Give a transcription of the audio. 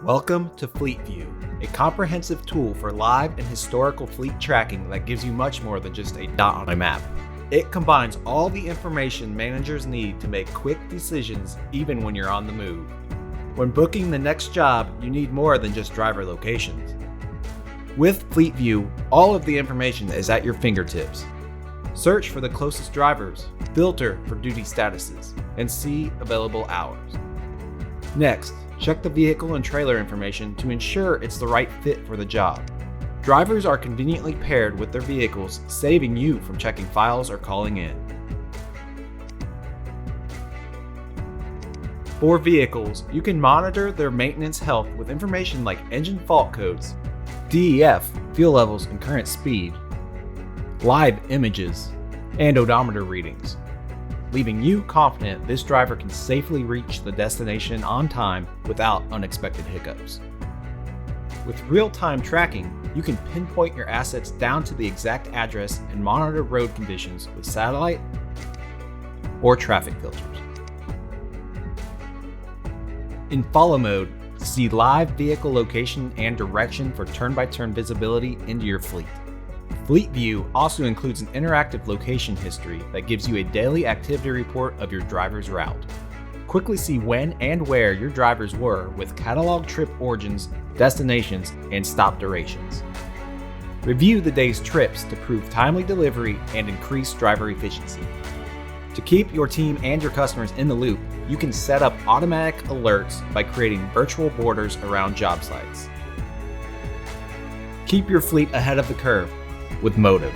Welcome to Fleet View, a comprehensive tool for live and historical fleet tracking that gives you much more than just a dot on a map. It combines all the information managers need to make quick decisions even when you're on the move. When booking the next job, you need more than just driver locations. With Fleet View, all of the information is at your fingertips. Search for the closest drivers, filter for duty statuses, and see available hours. Next, check the vehicle and trailer information to ensure it's the right fit for the job. Drivers are conveniently paired with their vehicles, saving you from checking files or calling in. For vehicles, you can monitor their maintenance health with information like engine fault codes, DEF, fuel levels and current speed, live images, and odometer readings, leaving you confident this driver can safely reach the destination on time without unexpected hiccups. With real-time tracking, you can pinpoint your assets down to the exact address and monitor road conditions with satellite or traffic filters. In follow mode, see live vehicle location and direction for turn-by-turn visibility into your fleet. Fleet View also includes an interactive location history that gives you a daily activity report of your driver's route. Quickly see when and where your drivers were with catalog trip origins, destinations, and stop durations. Review the day's trips to prove timely delivery and increase driver efficiency. To keep your team and your customers in the loop, you can set up automatic alerts by creating virtual borders around job sites. Keep your fleet ahead of the curve with Motive.